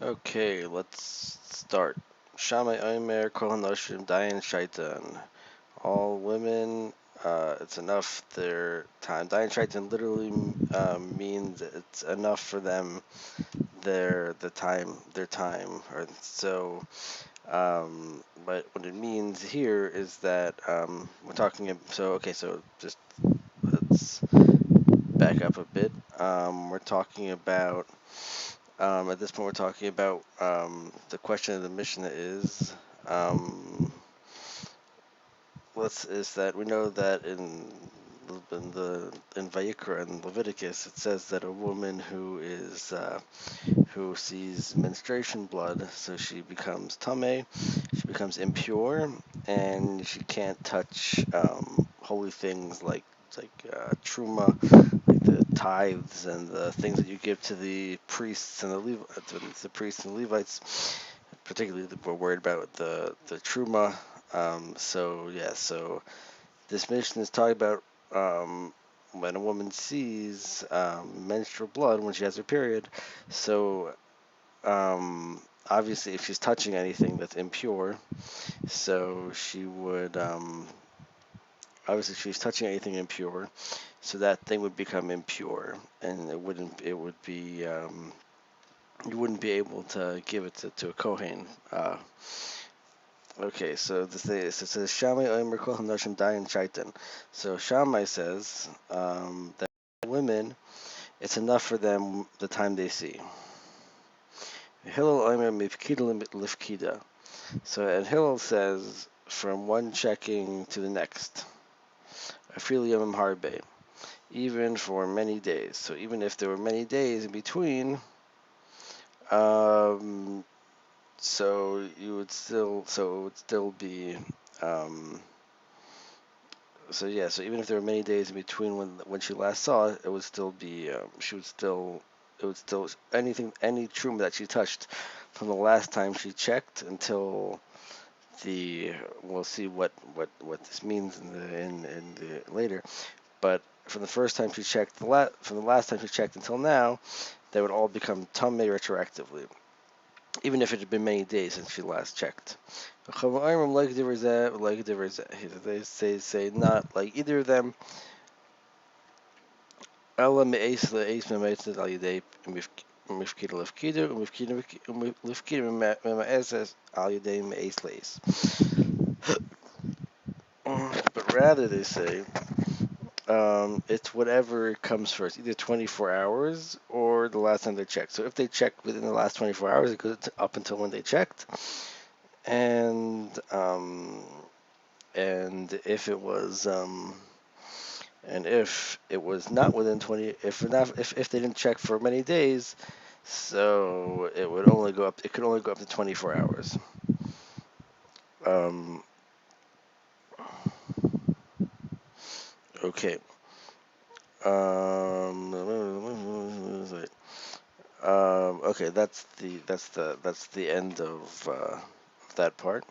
Okay, let's start. Shamay Omer Kol Hanoshim Dayan Shaitan. All women, it's enough their time. Dayan Shaitan literally means it's enough for them their time. Or so. But what it means here is that we're talking. So okay, so just let's back up a bit. We're talking about. At this point, we're talking about the question of the Mishnah um, is that we know that in Vayikra and Leviticus it says that a woman who sees menstruation blood, so she becomes tameh, she becomes impure, and she can't touch holy things like truma, like the tithes and the things that you give to the priests and the priests and the Levites. Particularly, we're worried about the truma. So this mission is talking about when a woman sees menstrual blood when she has her period. So obviously, if she's touching anything that's impure, so she would obviously if she's touching anything impure, so that thing would become impure, and it would be you wouldn't be able to give it to a kohen. Okay, so it says Shammai Omer Kol Hanoshim Dayan Shaitan. So Shammai says that women, it's enough for them the time they see. Hillel Omer Mifkida Lifkida. So and Hillel says from one checking to the next. Afili Yomim Harbe. Even for many days. So even if there were many days in between, um, so it would still be so even if there were many days in between when she last saw it, it would still be she would still it would still any truma that she touched from the last time she checked until the we'll see what this means in the later, but from the first time she checked from the last time she checked until now, they would all become tamei retroactively, even if it had been many days since she last checked. They say not like either of them. Ella me'es le'es me'metzet al yedei mifkida lefkida lefkida me'me'eses al yedei me'es le'es. But rather they say it's whatever comes first, either 24 hours or the last time they checked. So if they checked within the last 24 hours, it goes up until when they checked, and and if it was and if it was not within 20, if they didn't check for many days, so it would only go up. It could only go up to 24 hours. Um, okay. Okay, that's the end of that part.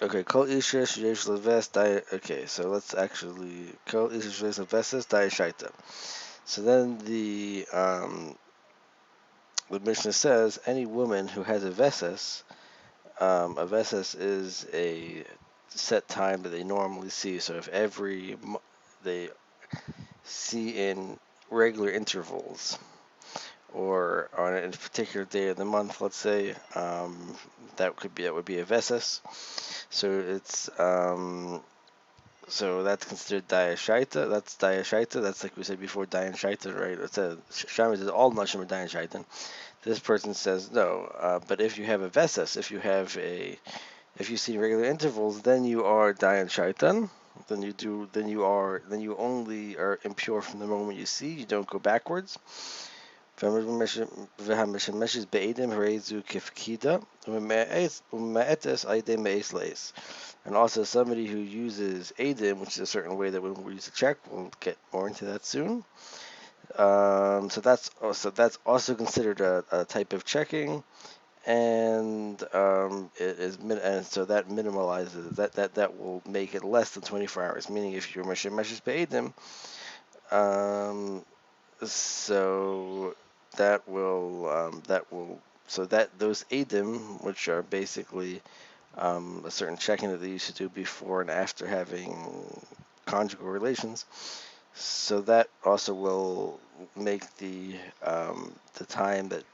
Okay, Kol Isha Sheyesh Leves Daya. Okay, so let's actually Kol Isha Sheyesh Leves Daya Shaita. So then the Mishnah says any woman who has a veses is a set time that they normally see. So if they see in regular intervals, or on a particular day of the month, let's say, that would be a veses. So it's so that's considered daya That's daya That's like we said before, dayan shaita, right? It's a Shama says all nashim are dayan shaita. This person says no, but if you have a veses, if you see regular intervals, then you are dayan shaitan. Then you only are impure from the moment you see. You don't go backwards. And also somebody who uses Adim, which is a certain way that when we use a check, we'll get more into that soon. So that's also considered a type of checking, and and so that minimalizes that will make it less than 24 hours. Meaning, if you're meshes be'edim, so that will so that those edim, which are basically a certain checking that they used to do before and after having conjugal relations, so that also will make the time that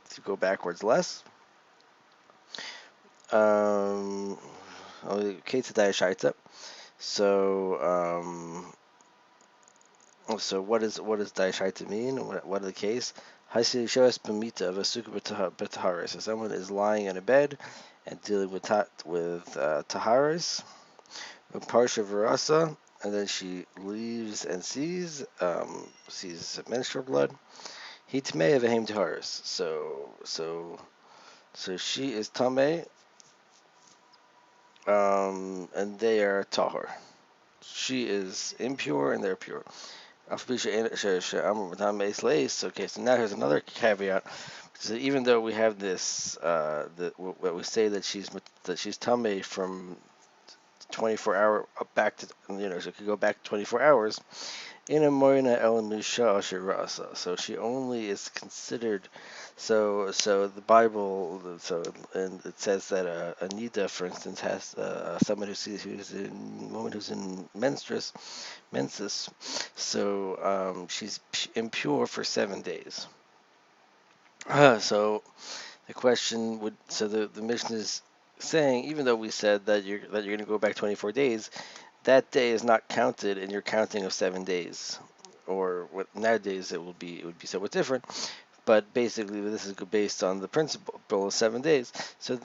to go backwards less. Okay, to so so what does Daishaita mean? What are the case? Hasi Shoas Bamita of a Sukkah B'Taharis. So someone is lying in a bed and dealing with Taharis, Parsha Varasa, and then she leaves and sees menstrual blood. He Tmei of Ahem Taharis. So she is Tameh, and they are Tahar. She is impure and they're pure. Okay, so now here's another caveat. So even though we have this, what we say that she's tame from 24 hour up back to, so it could go back 24 hours. In a moina el misha shirasa, so she only is considered. So the Bible, so and it says that a nida, for instance, has someone who's in woman who's in menses. So she's impure for 7 days. So the question would, so the Mishnah is saying, even though we said that you're going to go back 24 days, that day is not counted in your counting of 7 days, or what nowadays it would be somewhat different. But basically, this is based on the principle of 7 days. So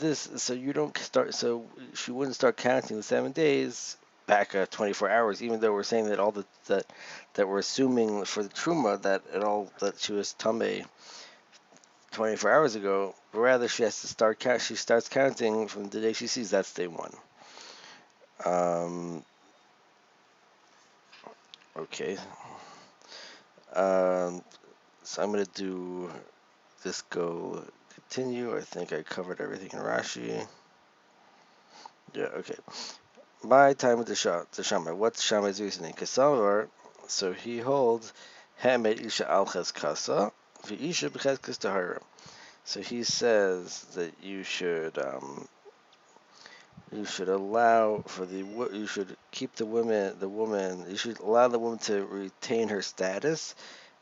you don't start. So she wouldn't start counting the 7 days back 24 hours, even though we're saying that that we're assuming for the truma that she was tame 24 hours ago. But rather, she has to start count. She starts counting from the day she sees. That's day one. Um, okay. Um, so I'm gonna do this. Go continue. I think I covered everything in Rashi. Yeah. Okay. My time with the Shammai. What's Shammai's reasoning? Kasavar. So he holds Hamed Isha al Cheskasa, Isha B'Cheskas Tahara. So he says that you should allow for you should keep you should allow the woman to retain her status,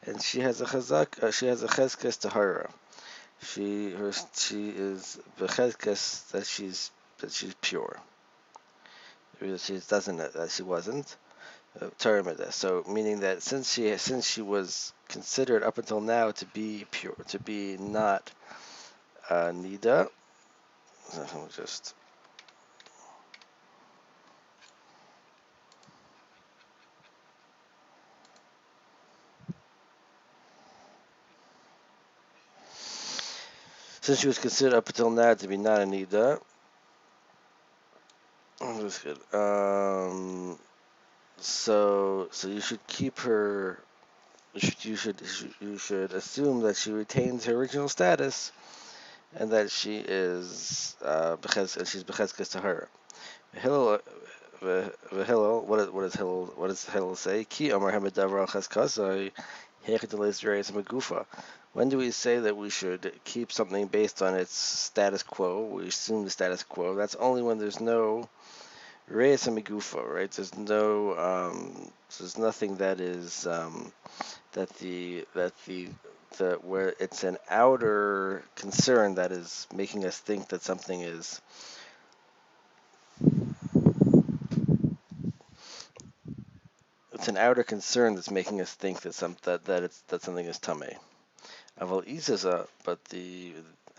and she has a she has a cheskas tahara. She is becheskas that she's pure. She doesn't that she wasn't Taramida. So meaning that since she was considered up until now to be pure, to be not nida. Just since she was considered up until now to be not a nida. That's good. So you should keep her. You should assume that she retains her original status and that she is she's becheskas to her. Hillel, Hillel, what does Hillel say? Ki Amar Hamadavar Cheskasai Hechateles Reis Magufa. When do we say that we should keep something based on its status quo? We assume the status quo. That's only when there's no Reis Magufa, right? There's nothing that is that where it's an outer concern that is making us think that something is. It's an outer concern that's making us think that something is tame. Aval isaza, but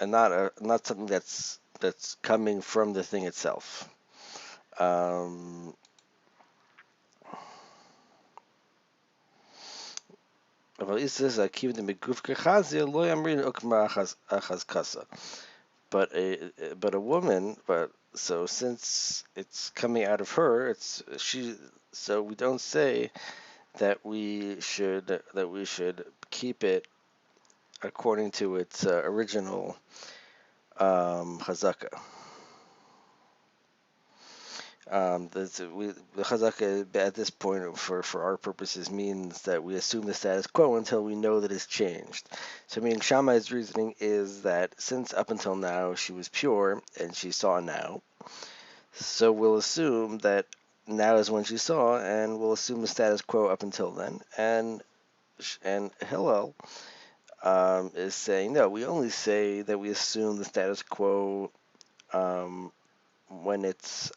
not something that's coming from the thing itself. Um, Aval isaza kiv the meguf kechazia lo yamrin ukma achaz kasa. But a woman, so since it's coming out of her, it's she. So we don't say that we should keep it according to its original chazaka. The chazaka at this point, for our purposes, means that we assume the status quo until we know that it's changed. So, meaning Shammai's reasoning is that since up until now she was pure and she saw now, so we'll assume that now is when she saw, and we'll assume the status quo up until then. And Hillel is saying no. We only say that we assume the status quo um, when it's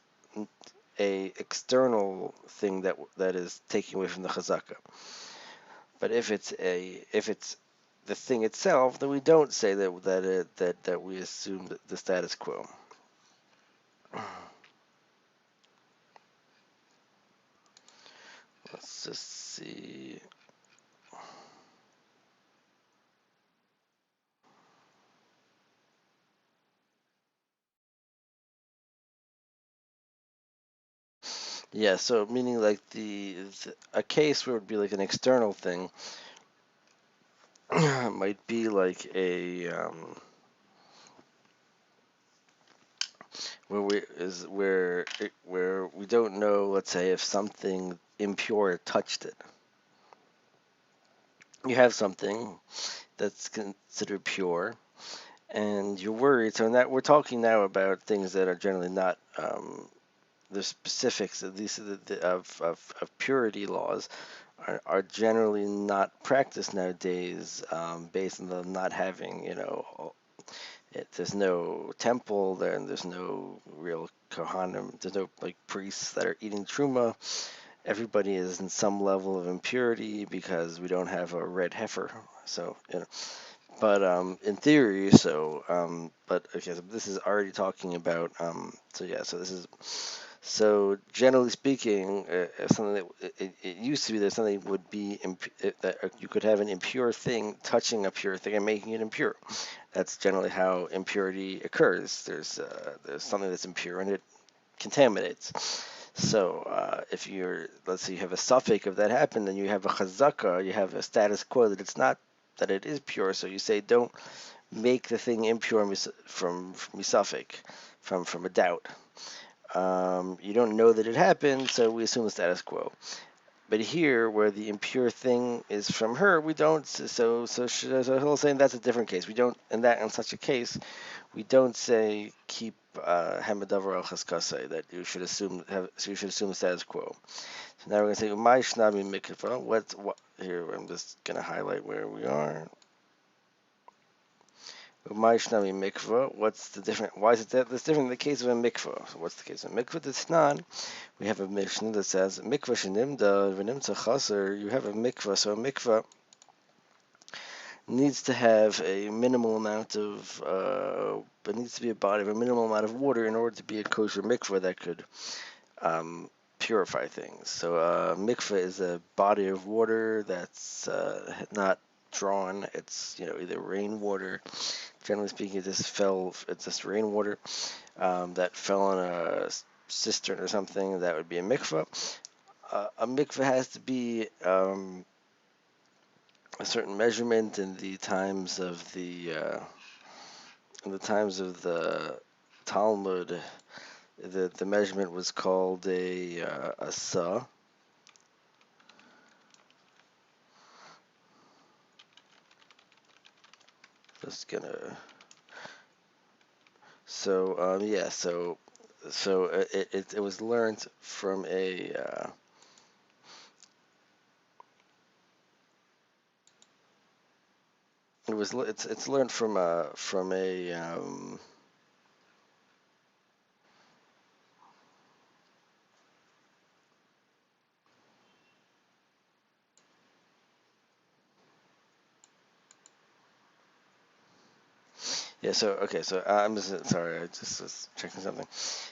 a external thing that is taking away from the chazaka. But if it's the thing itself, then we don't say that we assume the status quo. Let's just see. Yeah, so meaning like a case where it would be like an external thing might be like a where we don't know, let's say, if something impure touched it. You have something that's considered pure, and you're worried. So that we're talking now about things that are generally not the specifics of these of purity laws are generally not practiced nowadays, based on them not having, there's no temple there, and there's no real kohanim. There's no like priests that are eating truma. Everybody is in some level of impurity because we don't have a red heifer. So but in theory, but okay, so this is already talking about, so yeah, so this is, so generally speaking, something that it used to be that something would be that you could have an impure thing touching a pure thing and making it impure. That's generally how impurity occurs. There's something that's impure and it contaminates. So if let's say you have a suffix of that happen, then you have a chazaka, you have a status quo that it's not, that it is pure. So you say don't make the thing impure from misafik, from a doubt. You don't know that it happened, so we assume the status quo. But here, where the impure thing is from her, we don't. So Hillel's saying that's a different case. We don't, in such a case, we don't say keep hamadavar al chaskasei, that you should assume the status quo. So now we're going to say umay shnami mikva. What here? I'm just going to highlight where we are. Umay shnami mikva. What's the different? Why is it that's different in the case of a mikvah? So what's the case of a mikvah? That's not. We have a Mishnah that says mikvah shenimda v'nimtza chaser. You have a mikvah, so a mikvah needs to have a minimal amount of, it needs to be a body of a minimal amount of water in order to be a kosher mikvah that could purify things. So mikvah is a body of water that's not drawn. It's either rainwater. Generally speaking, it's just rainwater that fell on a cistern or something. That would be a mikvah. A mikvah has to be a certain measurement in the times of the Talmud. The measurement was called a sa. Just gonna. So yeah. So it was learned from a. It's learned from a yeah. So okay. So I'm just sorry. I just was checking something.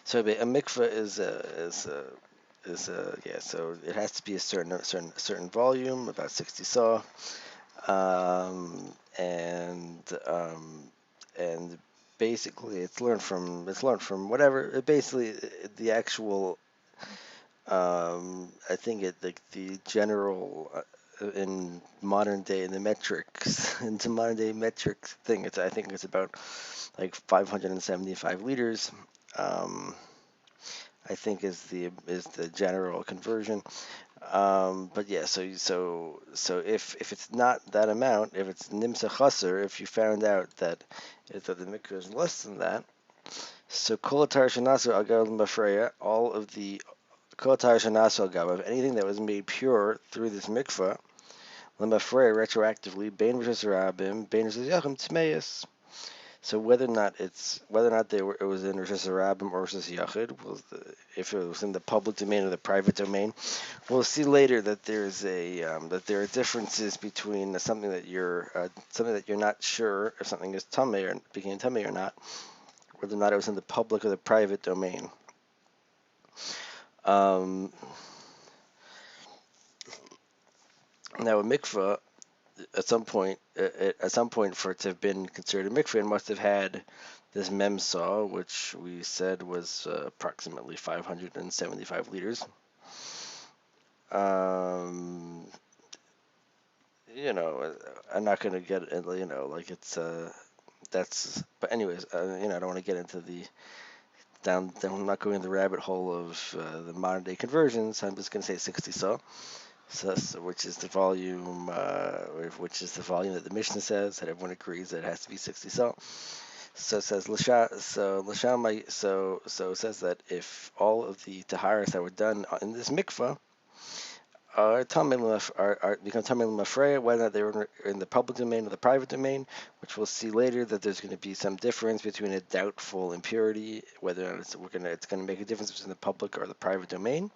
So a mikveh is yeah. So it has to be a certain volume, about 60 saw, um, and um, and basically it's learned from whatever. Basically, the actual I think like the general in modern day in the metrics into modern day metrics thing. I think it's about like 575 liters. Um, I think is the general conversion. But yeah, so if it's not that amount, if it's nimsa chaser, if you found out that that the mikveh is less than that, so kol atar shenasu agav mafreya, all of the kol atar shenasu agav, of anything that was made pure through this mikveh, lemafreya retroactively, bein rishus rabim, bein rishus yachim tmeis. So whether or not it was in Rishus Harabim or Rishus Yachid, if it was in the public domain or the private domain, we'll see later that that there are differences between something that you're not sure if something is tamei or became tamei or not, whether or not it was in the public or the private domain. Um, Now a mikveh at some point for it to have been considered a mikveh, it must have had this memsa, which we said was approximately 575 liters. Um, I'm not gonna get like it's that's. But anyways, I don't want to get into the down. I'm not going in the rabbit hole of the modern day conversions. I'm just gonna say 60 saw. So, which is the volume, that the Mishnah says that everyone agrees that it has to be 60 saw. So it says so it says that if all of the taharas that were done in this mikvah are become tamei l'mafreya, whether they were in the public domain or the private domain, which we'll see later that there's going to be some difference between a doubtful impurity, whether it's going to make a difference between the public or the private domain.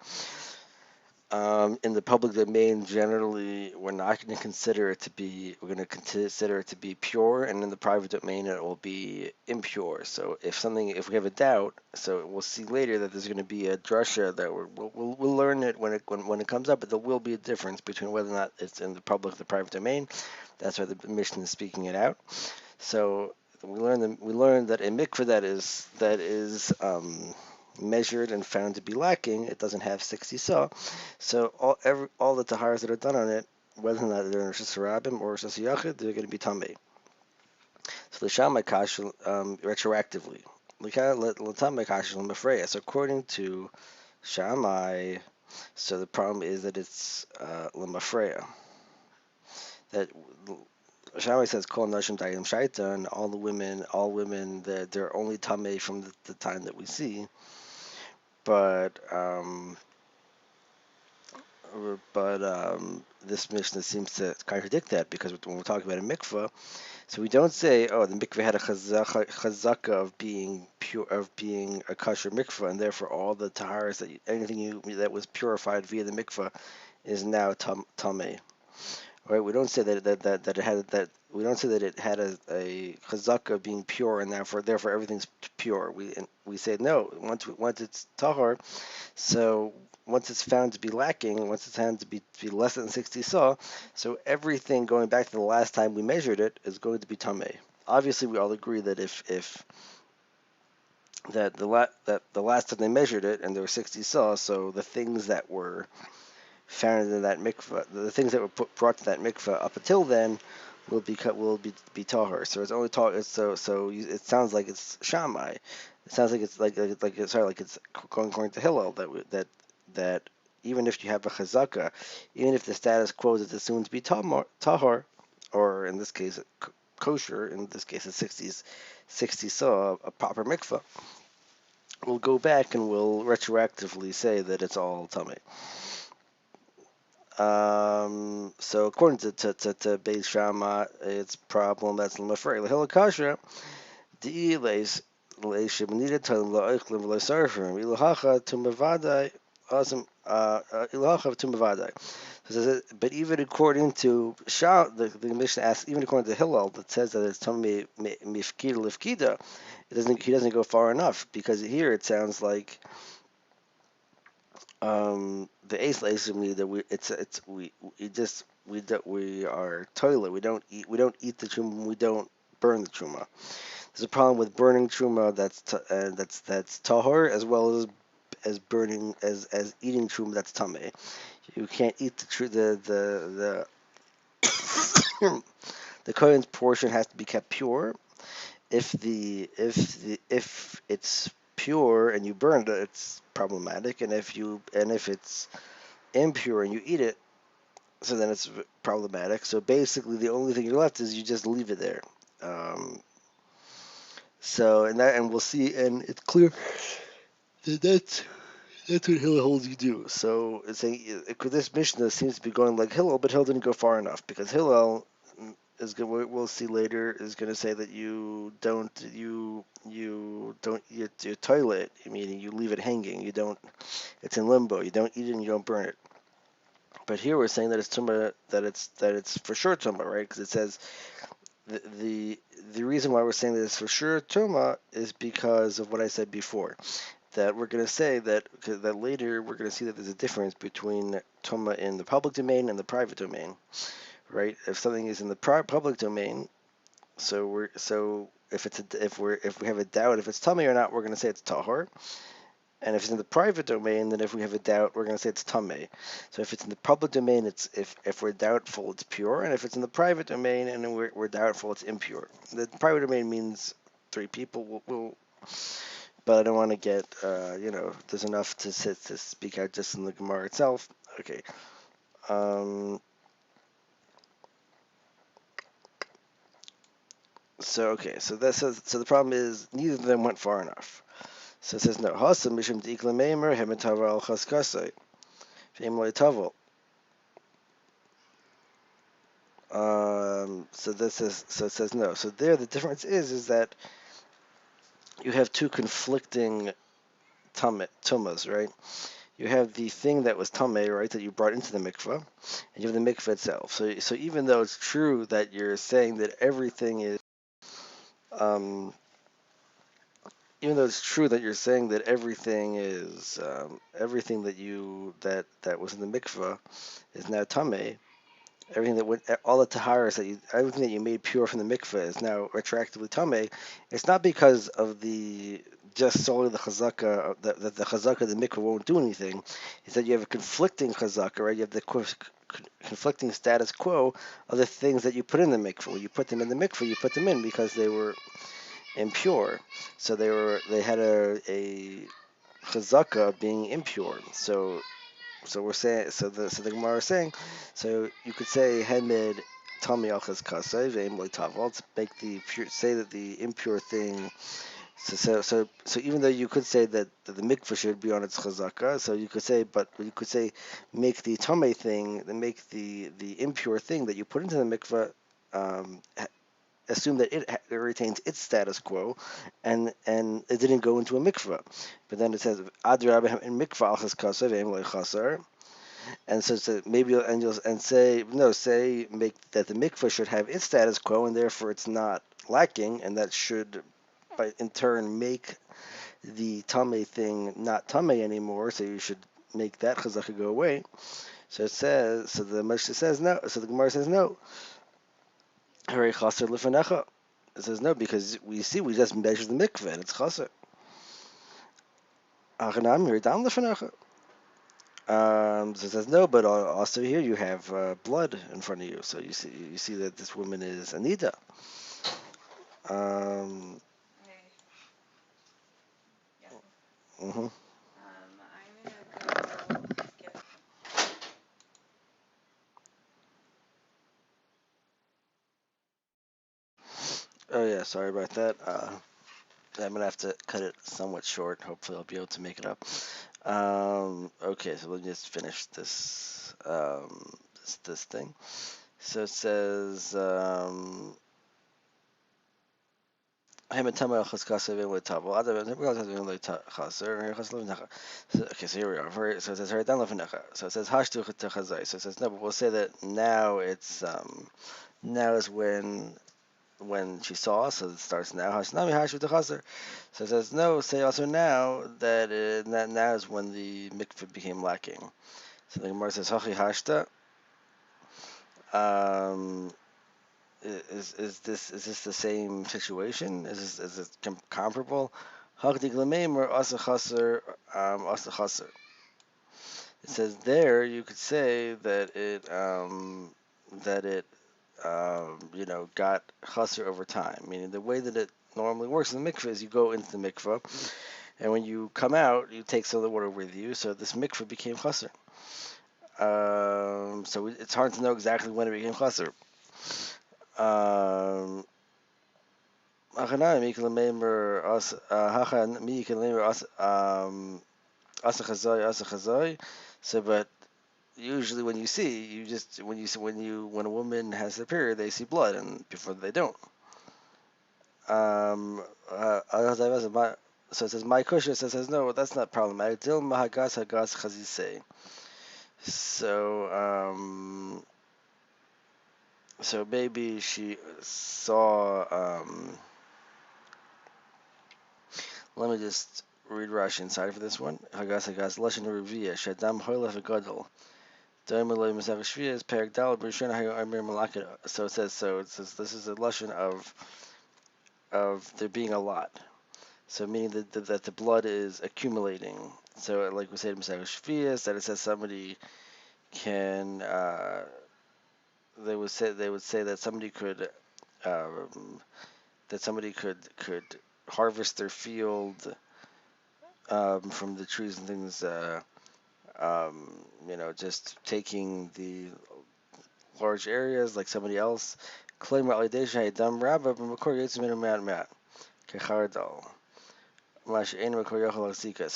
In the public domain, generally, we're going to consider it to be pure, and in the private domain, it will be impure. So if we have a doubt, so we'll see later that there's going to be a drasha that we'll learn it when it comes up, but there will be a difference between whether or not it's in the public or the private domain. That's why the Mishnah is speaking it out. So we learned that a mikveh that is measured and found to be lacking, it doesn't have 60 saw. So all the taharas that are done on it, whether or not they're in Rishus Harabim or Rishus Yachid, they're going to be tamei. So the Shammai kash retroactively. So according to Shammai, so the problem is that it's lemafreya. That Shammai says kol nashim dayim shaita, and all women, they're only tamei from the time that we see. But this Mishnah seems to contradict that, because when we're talking about a mikveh, so we don't say, oh, the mikveh had a chazaka of being pure, of being a kosher mikveh, and therefore all the taharas that was purified via the mikveh is now tamei. Right? We don't say that it had that. We don't say that it had a chazaka of being pure, and therefore everything's pure. We say no. Once it's tahor, so once it's found to be lacking, once it's found to be less than 60 saw, so everything going back to the last time we measured it is going to be tamei. Obviously, we all agree that if that the last time they measured it and there were 60 saw, so the things that were found in that mikveh, the things that were brought to that mikveh up until then will be tahor. So it's only tahor. It sounds like it's Shammai. It sounds like it's like it's going according to Hillel that even if you have a chazaka, even if the status quo is assumed to be tahor, or in this case kosher, in this case it's 60 saw, a proper mikveh, we'll go back and we'll retroactively say that it's all tamei. So according to Beis Shammai, it's problem that's l'mafrei l'hila kasha di leis shebnida talim la'oichlin v'leisarfim ilahacha tumavadai awesome ilahacha tumavadai. But even according to the Mishnah asks, even according to Hillel, that says that it's tamei mifkida lifkida, he doesn't go far enough, because here it sounds like the ace laser that we are toilet. We don't eat the truma. We don't burn the truma. There's a problem with burning truma that's tahor, as well as burning as eating truma that's tamei. You can't eat the kohen's portion has to be kept pure. If it's pure and you burn it, it's problematic. And if it's impure and you eat it, so then it's problematic. So basically, the only thing you're left is you just leave it there. Um, and we'll see, and it's clear that that's what Hillel holds you do. So it's saying this Mishnah seems to be going like Hillel, but Hillel didn't go far enough because Hillel is going. We'll see later is going to say that you toilet, meaning you leave it hanging. You don't. It's in limbo. You don't eat it and you don't burn it. But here we're saying that it's tumah, that it's for sure tumah, right? Because it says the, the the reason why we're saying that it's for sure tumah is because of what I said before. That we're going to say that later we're going to see that there's a difference between tumah in the public domain and the private domain, right? If something is in the public domain, so if we have a doubt if it's tummy or not, we're going to say it's tahor. And if it's in the private domain, then if we have a doubt, we're going to say it's tameh. So if it's in the public domain, it's if we're doubtful, it's pure, and if it's in the private domain and we're doubtful, it's impure. The private domain means three people. But I don't want to get there's enough to speak out just in the Gemara itself. Okay. So the problem is neither of them went far enough. So it says no. Hasa mishum deikla meimer hemetavar al chaskasai. So it says no. So there the difference is that you have two conflicting tumas, right? You have the thing that was tameh, right, that you brought into the mikveh, and you have the mikveh itself. So even though it's true that you're saying that everything is, um, even though it's true that you're saying that everything is, everything that was in the mikveh is now tameh, everything that went, all the taharas everything that you made pure from the mikveh is now retroactively tameh. It's not because of just solely the chazaka, that the chazaka of the mikveh won't do anything. It's that you have a conflicting chazaka, right? You have the conflicting status quo of the things that you put in the mikveh. When you put them in the mikveh, you put them in because they were impure. So they had a chazaka of being impure. So we're saying, so the Gemara is saying, so you could say Hemed Tami Alchas Kasei Ve'im Tavel to make the pure, say that the impure thing. So even though you could say that the mikveh should be on its chazaka, so you could say, make the tame thing, make the impure thing that you put into the mikveh, um, assume that it retains its status quo, and it didn't go into a mikveh. But then it says Adrabah in mikveh alchas kasei ve'im chaser. And so maybe say make that the mikveh should have its status quo and therefore it's not lacking, and that should, by in turn, make the tame thing not tame anymore. So you should make that chazaka go away. So it says. So the Mishnah says no. So the Gemara says no. Hare chaser lifanecha. It says no because we just measure the mikveh and it's chaser. Achanam here down lifanecha. So it says no, but also here you have blood in front of you, so you see that this woman is a Nidda. Mm-hmm. Oh yeah, sorry about that. I'm gonna have to cut it somewhat short. Hopefully, I'll be able to make it up. Okay, so let me just finish this thing. So it says. Okay, so here we are. So it says So it says hashtu chazai. So it says no, but we'll say that now now is when she saw. So it starts now. Hashnami hashu techaser. So it says no. Say also now that now is when the mikveh became lacking. So the Gemara says hachi hashta. Is this the same situation? Is it comparable? It says there you could say that it got chaser over time. Meaning the way that it normally works in the mikveh is you go into the mikveh And when you come out, you take some of the water with you, so this mikveh became chaser. So it's hard to know exactly when it became chaser. Um, so, but usually when you see, you just when a woman has their period, they see blood, and before they don't. Um, so it says my kusha says no, that's not problematic. Dil mahagas hagas chazise. So so maybe she saw let me just read Rashi inside for this one. Hagas hagas lashon revia shadam hoylef v'gadol. So it says this is a lesson of there being a lot. So meaning that the blood is accumulating. So like we said in Masech Shvias, that it says somebody can they would say that somebody could harvest their field from the trees and things. Just taking the large areas like somebody else. Claim so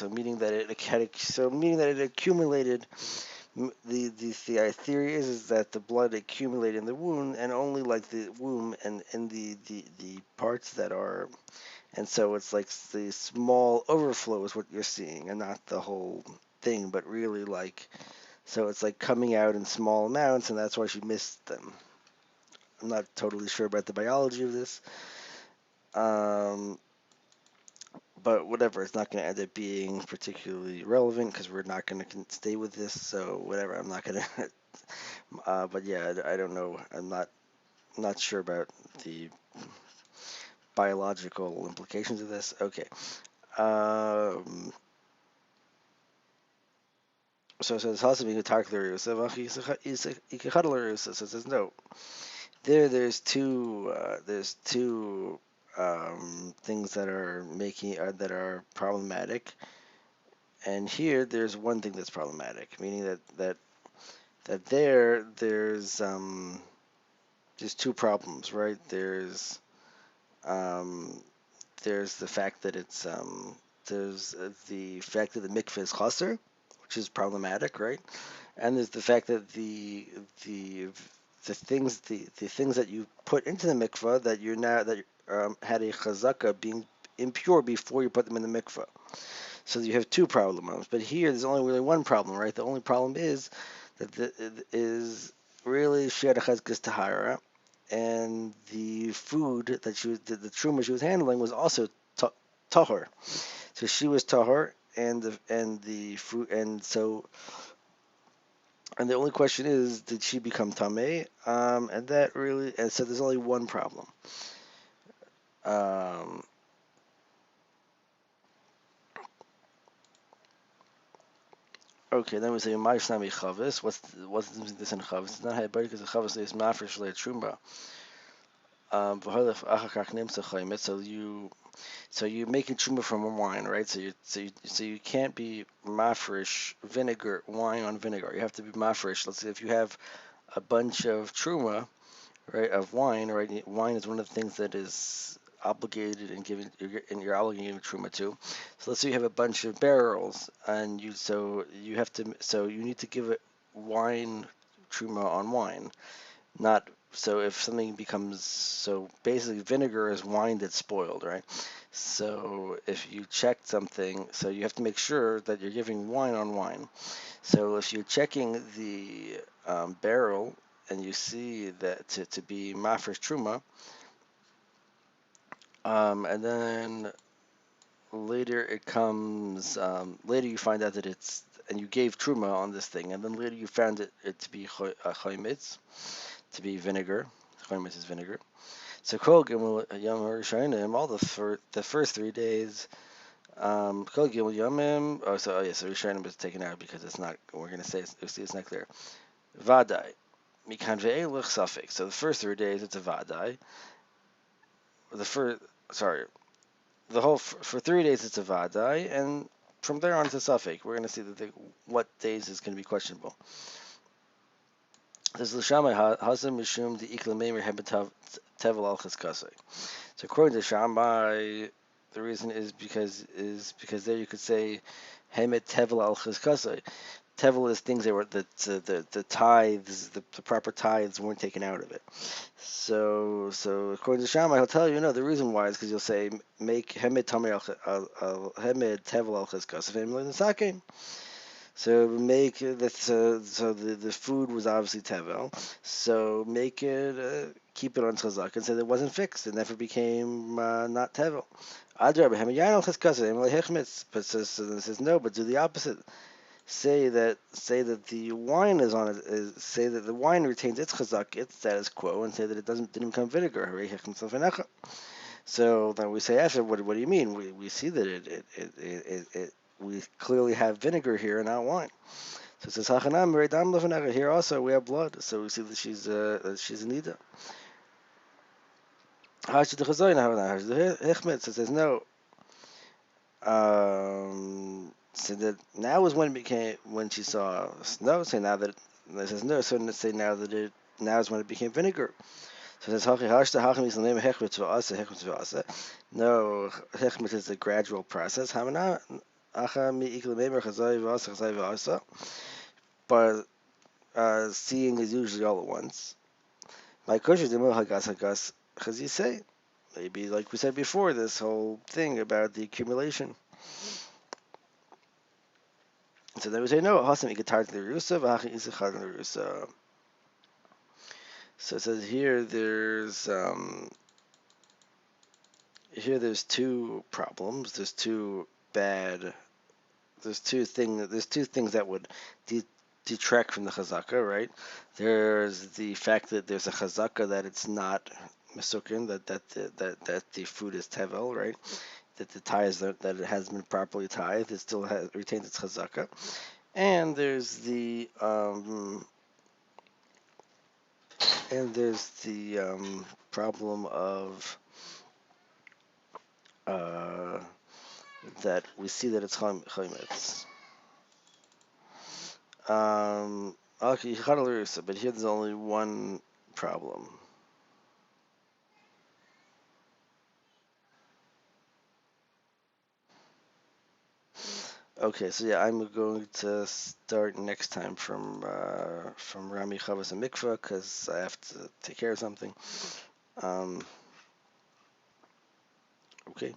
meaning that it accumulated. The theory is that the blood accumulated in the wound and only like the womb and in the parts that are, and so it's like the small overflow is what you're seeing and not the whole thing, but really like, so it's like coming out in small amounts, and that's why she missed them. I'm not totally sure about the biology of this. But whatever, it's not going to end up being particularly relevant because we're not going to stay with this. So whatever, I'm not going to. But yeah, I don't know. I'm not sure about the biological implications of this. Okay. So it says also being a tarkler. So it says no. There's two things that are making that are problematic. And here, there's one thing that's problematic, meaning that there's two problems, right? There's the fact that there's the fact that the mikveh is chaser, which is problematic, right? And there's the fact that the the things that you put into the mikveh that you're now that had a chazaka being impure before you put them in the mikveh. So you have two problems. But here, there's only really one problem, right? The only problem is that is really she had a chazkas tahara, and the food that the truma she was handling was also tahor. So she was tahor, and the food, and the only question is, did she become tameh? And so there's only one problem. Um, Okay, then we say Ma'ishnami Chavis. What's this in Chavis? It's not Hayabari because the Chavis is Mafresh Le Trumba. So you making truma from wine, right? So you can't be mafresh vinegar wine on vinegar. You have to be mafresh. Let's say if you have a bunch of truma, right, of wine, right? Wine is one of the things that is obligated and given, and you're obligated truma to. So let's say you have a bunch of barrels, and you need to give it wine truma on wine. Not so if something becomes so basically vinegar is wine that's spoiled, right? So if you check something, so you have to make sure that you're giving wine on wine. So if you're checking the barrel and you see that to be mafresh truma, and then later it comes, later you find out that it's, and you gave truma on this thing, and then later you found it to be choimitz, to be vinegar. Choimitz is vinegar. So Kol Gimel Yom Rishonim, all the first 3 days, Kol Gimel Yomim. So Rishonim is taken out because it's not. We're going to say it's not clear. Vadai, Mikan ve'elach Safik. So the first 3 days it's a Vadai. The first, sorry, the whole for 3 days it's a vadai, and from there on to safek. We're going to see that what days is going to be questionable. This is Shammai Hazam Mishum the Iklameimer Hebetav Tevel Al Cheskasai. So according to Shammai, the reason is because there you could say Hemet Tevel Al Cheskasai. Tevel is things that were the tithes, the proper tithes weren't taken out of it. So according to Shammai, he'll tell you no. The reason why is because you'll say make Hemet Hemet Tevel Al Cheskasai and Sakein. So make so the food was obviously tevel. So make it keep it on chazak and say that it wasn't fixed. It never became not tevel. Adrab hemiyanal cheskasa emle hechmitz. But says no. But do the opposite. Say that the wine is on it. Say that the wine retains its chazak, its status quo, and say that it didn't become vinegar. So then we say after, what do you mean? We see that it we clearly have vinegar here and not wine. So it says Hachanam Meredam Levanecha. Here also we have blood. So we see that she's a nida. Hashid the Chazayin Hashid the Hechmet. So it says no. So that now is when she saw snow. Say now that it says no. So say now is when it became vinegar. So it says Hachi Hashda Hachim is the name of Hechmet V'asa. No, Hechmet is a gradual process. Hamana Acha Mi Ikle Memer Chazai V'asa. But seeing is usually all at once. My kosher demo hagas chazisei. Maybe like we said before, this whole thing about the accumulation. So then we say no. Hasam ikatar to the rusa v'hachi isachad the rusa. So it says there's two problems. There's two things that would detract from the chazaka, right? There's the fact that there's a chazaka that it's not mesukin, that the food is tevel, right? That the ties that it has been properly tied, it still retains its chazaka, and there's the problem of uh, that we see that it's chaymetz. Okay, but here there's only one problem. Okay, so yeah, I'm going to start next time from Rami Chavas and Mikvah because I have to take care of something. Okay.